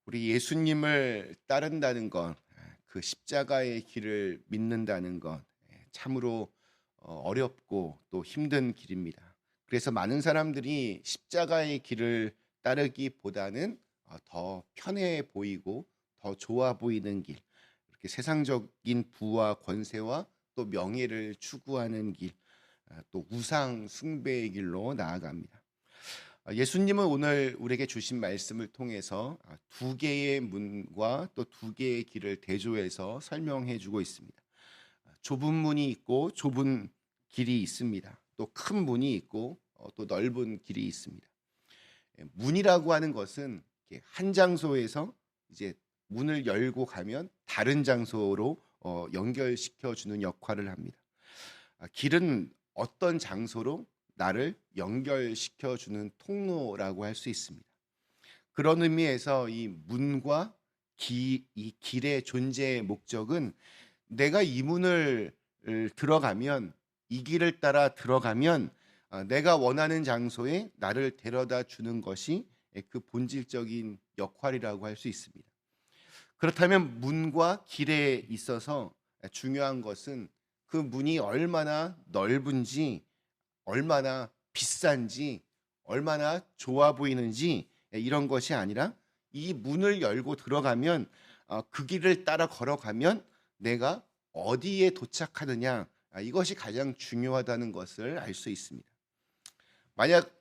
우리 예수님을 따른다는 것, 그 십자가의 길을 믿는다는 것, 참으로 어렵고 또 힘든 길입니다. 그래서 많은 사람들이 십자가의 길을 따르기보다는 더 편해 보이고 더 좋아 보이는 길, 이렇게 세상적인 부와 권세와 또 명예를 추구하는 길, 또 우상 숭배의 길로 나아갑니다. 예수님은 오늘 우리에게 주신 말씀을 통해서 두 개의 문과 또 두 개의 길을 대조해서 설명해 주고 있습니다. 좁은 문이 있고 좁은 길이 있습니다. 또 큰 문이 있고 또 넓은 길이 있습니다. 문이라고 하는 것은 이렇게 한 장소에서 이제 문을 열고 가면 다른 장소로 연결시켜 주는 역할을 합니다. 길은 어떤 장소로 나를 연결시켜 주는 통로라고 할 수 있습니다. 그런 의미에서 이 문과 이 길의 존재의 목적은 내가 이 문을 들어가면, 이 길을 따라 들어가면 내가 원하는 장소에 나를 데려다 주는 것이 그 본질적인 역할이라고 할 수 있습니다. 그렇다면 문과 길에 있어서 중요한 것은 그 문이 얼마나 넓은지, 얼마나 비싼지, 얼마나 좋아 보이는지, 이런 것이 아니라 이 문을 열고 들어가면, 그 길을 따라 걸어가면 내가 어디에 도착하느냐, 이것이 가장 중요하다는 것을 알 수 있습니다. 만약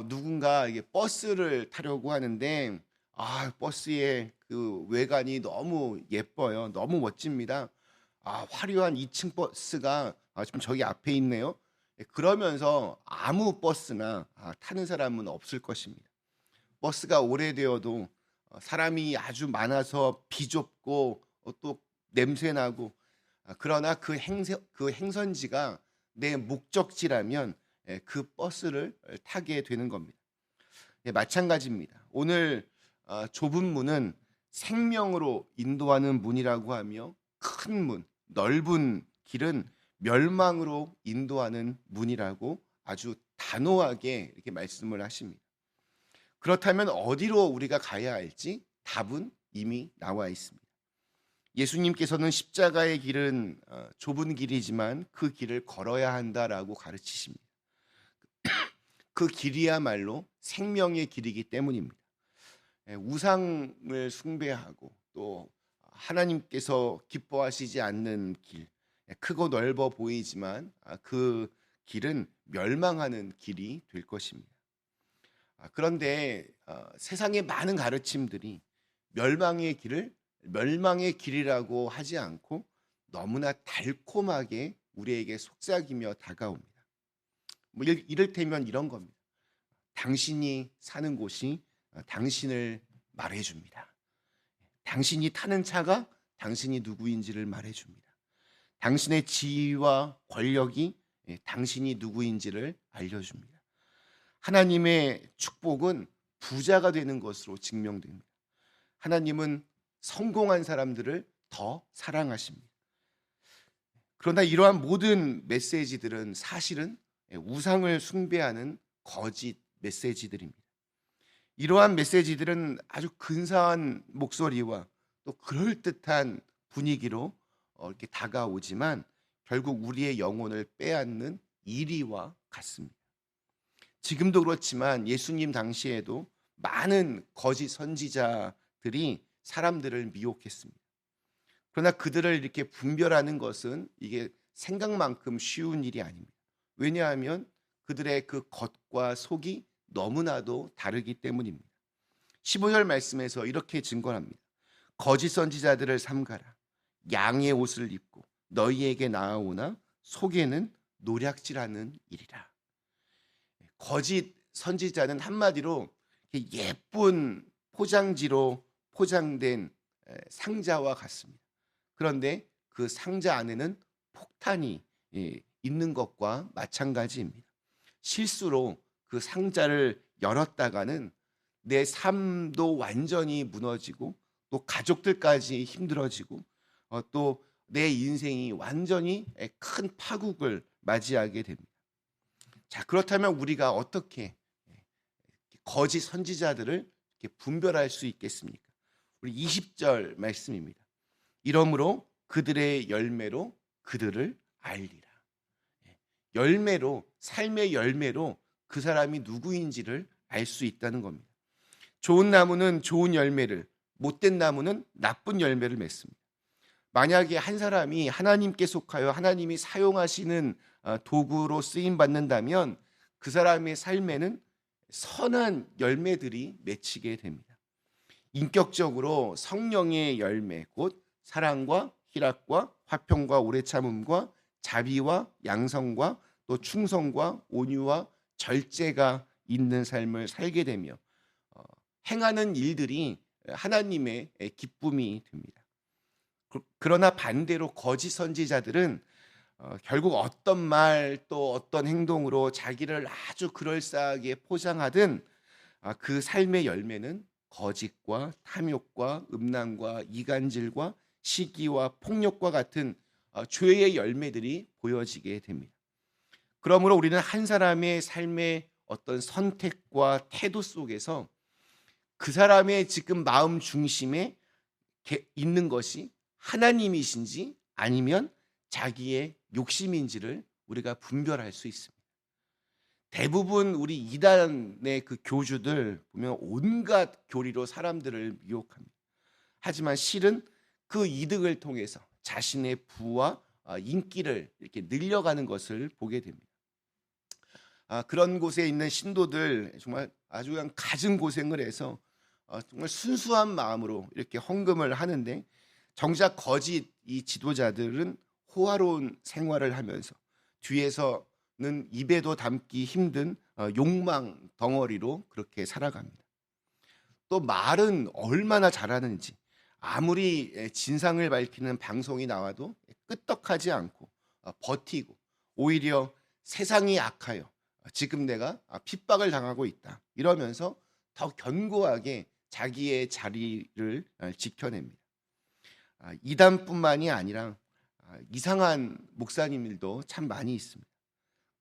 누군가 이게 버스를 타려고 하는데 버스의 그 외관이 너무 예뻐요. 너무 멋집니다. 화려한 2층 버스가 지금 저기 앞에 있네요. 그러면서 아무 버스나 타는 사람은 없을 것입니다. 버스가 오래되어도 사람이 아주 많아서 비좁고 또 냄새나고, 그러나 그 행선지가 내 목적지라면 그 버스를 타게 되는 겁니다. 마찬가지입니다. 오늘 좁은 문은 생명으로 인도하는 문이라고 하며, 큰 문, 넓은 길은 멸망으로 인도하는 문이라고 아주 단호하게 이렇게 말씀을 하십니다. 그렇다면 어디로 우리가 가야 할지 답은 이미 나와 있습니다. 예수님께서는 십자가의 길은 좁은 길이지만 그 길을 걸어야 한다라고 가르치십니다. 그 길이야말로 생명의 길이기 때문입니다. 우상을 숭배하고 또 하나님께서 기뻐하시지 않는 길, 크고 넓어 보이지만 그 길은 멸망하는 길이 될 것입니다. 그런데 세상의 많은 가르침들이 멸망의 길이라고 하지 않고 너무나 달콤하게 우리에게 속삭이며 다가옵니다. 이를테면 이런 겁니다. 당신이 사는 곳이 당신을 말해줍니다. 당신이 타는 차가 당신이 누구인지를 말해줍니다. 당신의 지위와 권력이 당신이 누구인지를 알려줍니다. 하나님의 축복은 부자가 되는 것으로 증명됩니다. 하나님은 성공한 사람들을 더 사랑하십니다. 그러나 이러한 모든 메시지들은 사실은 우상을 숭배하는 거짓 메시지들입니다. 이러한 메시지들은 아주 근사한 목소리와 또 그럴듯한 분위기로 이렇게 다가오지만 결국 우리의 영혼을 빼앗는 이리와 같습니다. 지금도 그렇지만 예수님 당시에도 많은 거짓 선지자들이 사람들을 미혹했습니다. 그러나 그들을 이렇게 분별하는 것은 이게 생각만큼 쉬운 일이 아닙니다. 왜냐하면 그들의 그 겉과 속이 너무나도 다르기 때문입니다. 15절 말씀에서 이렇게 증거합니다. 거짓 선지자들을 삼가라. 양의 옷을 입고 너희에게 나아오나 속에는 노략질하는 일이라. 거짓 선지자는 한마디로 예쁜 포장지로 포장된 상자와 같습니다. 그런데 그 상자 안에는 폭탄이 있는 것과 마찬가지입니다. 실수로 그 상자를 열었다가는 내 삶도 완전히 무너지고 또 가족들까지 힘들어지고 또 내 인생이 완전히 큰 파국을 맞이하게 됩니다. 자, 그렇다면 우리가 어떻게 거짓 선지자들을 이렇게 분별할 수 있겠습니까? 우리 20절 말씀입니다. 이러므로 그들의 열매로 그들을 알리라. 열매로, 삶의 열매로 그 사람이 누구인지를 알 수 있다는 겁니다. 좋은 나무는 좋은 열매를, 못된 나무는 나쁜 열매를 맺습니다. 만약에 한 사람이 하나님께 속하여 하나님이 사용하시는 도구로 쓰임 받는다면 그 사람의 삶에는 선한 열매들이 맺히게 됩니다. 인격적으로 성령의 열매, 곧 사랑과 희락과 화평과 오래 참음과 자비와 양성과 또 충성과 온유와 절제가 있는 삶을 살게 되며 행하는 일들이 하나님의 기쁨이 됩니다. 그러나 반대로 거짓 선지자들은 결국 어떤 말 또 어떤 행동으로 자기를 아주 그럴싸하게 포장하든 그 삶의 열매는 거짓과 탐욕과 음란과 이간질과 시기와 폭력과 같은 죄의 열매들이 보여지게 됩니다. 그러므로 우리는 한 사람의 삶의 어떤 선택과 태도 속에서 그 사람의 지금 마음 중심에 있는 것이 하나님이신지 아니면 자기의 욕심인지를 우리가 분별할 수 있습니다. 대부분 우리 이단의 그 교주들 보면 온갖 교리로 사람들을 미혹합니다. 하지만 실은 그 이득을 통해서 자신의 부와 인기를 이렇게 늘려가는 것을 보게 됩니다. 그런 곳에 있는 신도들 정말 아주 그냥 갖은 고생을 해서 정말 순수한 마음으로 이렇게 헌금을 하는데 정작 거짓 이 지도자들은 호화로운 생활을 하면서 뒤에서는 입에도 담기 힘든 욕망 덩어리로 그렇게 살아갑니다. 또 말은 얼마나 잘하는지 아무리 진상을 밝히는 방송이 나와도 끄떡하지 않고 버티고 오히려 세상이 악하여 지금 내가 핍박을 당하고 있다 이러면서 더 견고하게 자기의 자리를 지켜냅니다. 이단뿐만이 아니라 이상한 목사님들도 참 많이 있습니다.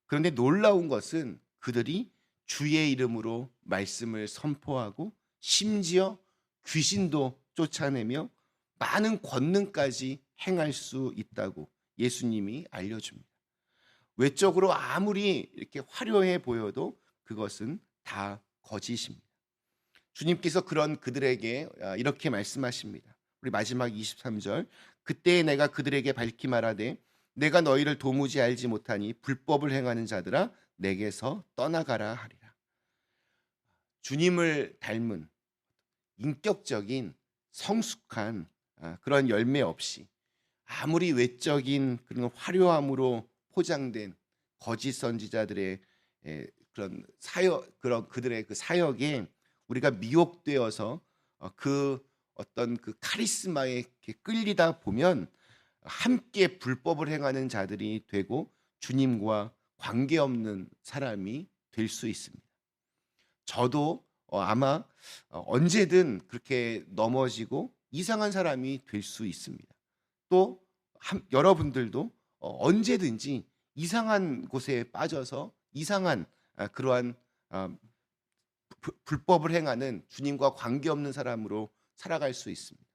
그런데 놀라운 것은 그들이 주의 이름으로 말씀을 선포하고 심지어 귀신도 쫓아내며 많은 권능까지 행할 수 있다고 예수님이 알려줍니다. 외적으로 아무리 이렇게 화려해 보여도 그것은 다 거짓입니다. 주님께서 그런 그들에게 이렇게 말씀하십니다. 우리 마지막 23절. 그때 내가 그들에게 밝히 말하되 내가 너희를 도무지 알지 못하니 불법을 행하는 자들아 내게서 떠나가라 하리라. 주님을 닮은 인격적인 성숙한 그런 열매 없이 아무리 외적인 그런 화려함으로 포장된 거짓 선지자들의 그런 사역, 그런 그들의 그 사역에 우리가 미혹되어서 그 어떤 그 카리스마에 끌리다 보면 함께 불법을 행하는 자들이 되고 주님과 관계없는 사람이 될 수 있습니다. 저도 아마 언제든 그렇게 넘어지고 이상한 사람이 될 수 있습니다. 또 여러분들도 언제든지 이상한 곳에 빠져서 이상한 그러한 불법을 행하는 주님과 관계없는 사람으로 살아갈 수 있습니다.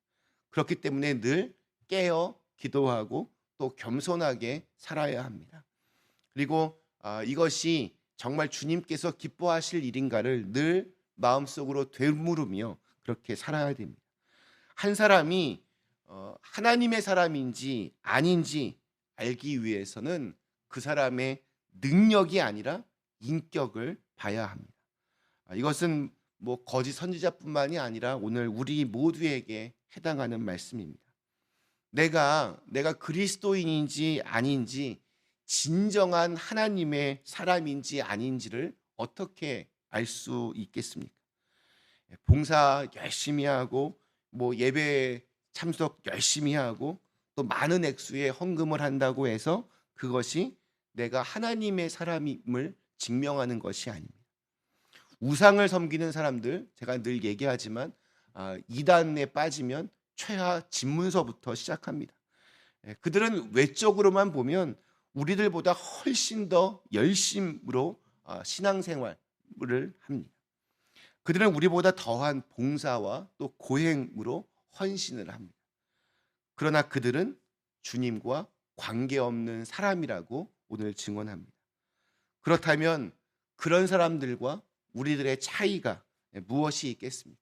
그렇기 때문에 늘 깨어 기도하고 또 겸손하게 살아야 합니다. 그리고 이것이 정말 주님께서 기뻐하실 일인가를 늘 마음속으로 되물으며 그렇게 살아야 됩니다. 한 사람이 하나님의 사람인지 아닌지 알기 위해서는 그 사람의 능력이 아니라 인격을 봐야 합니다. 이것은 뭐 거짓 선지자뿐만이 아니라 오늘 우리 모두에게 해당하는 말씀입니다. 내가 그리스도인인지 아닌지 진정한 하나님의 사람인지 아닌지를 어떻게 알 수 있겠습니까? 봉사 열심히 하고 뭐 예배 참석 열심히 하고 또 많은 액수의 헌금을 한다고 해서 그것이 내가 하나님의 사람임을 증명하는 것이 아닙니다. 우상을 섬기는 사람들, 제가 늘 얘기하지만 이단에 빠지면 최하 집문서부터 시작합니다. 그들은 외적으로만 보면 우리들보다 훨씬 더 열심으로 신앙생활을 합니다. 그들은 우리보다 더한 봉사와 또 고행으로 헌신을 합니다. 그러나 그들은 주님과 관계없는 사람이라고 오늘 증언합니다. 그렇다면 그런 사람들과 우리들의 차이가 무엇이 있겠습니까?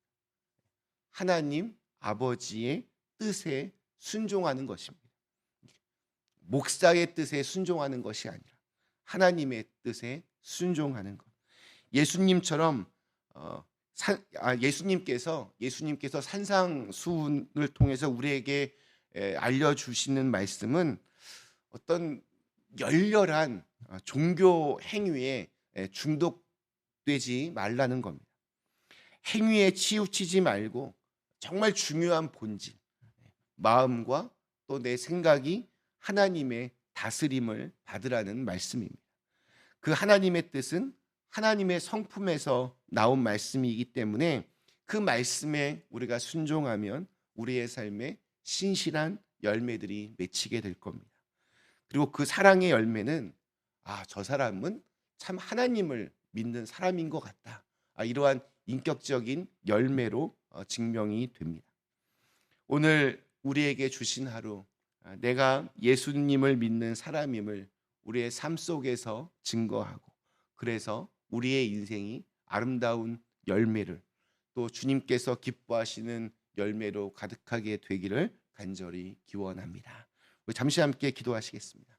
하나님 아버지의 뜻에 순종하는 것입니다. 목사의 뜻에 순종하는 것이 아니라 하나님의 뜻에 순종하는 것. 예수님처럼 예수님께서 산상수훈을 통해서 우리에게 알려주시는 말씀은 어떤 열렬한 종교 행위에 중독되지 말라는 겁니다. 행위에 치우치지 말고 정말 중요한 본질, 마음과 또 내 생각이 하나님의 다스림을 받으라는 말씀입니다. 그 하나님의 뜻은 하나님의 성품에서 나온 말씀이기 때문에 그 말씀에 우리가 순종하면 우리의 삶에 신실한 열매들이 맺히게 될 겁니다. 그리고 그 사랑의 열매는 저 사람은 참 하나님을 믿는 사람인 것 같다. 이러한 인격적인 열매로 증명이 됩니다. 오늘 우리에게 주신 하루, 내가 예수님을 믿는 사람임을 우리의 삶 속에서 증거하고, 그래서 우리의 인생이 아름다운 열매를, 또 주님께서 기뻐하시는 열매로 가득하게 되기를 간절히 기원합니다. 우리 잠시 함께 기도하시겠습니다.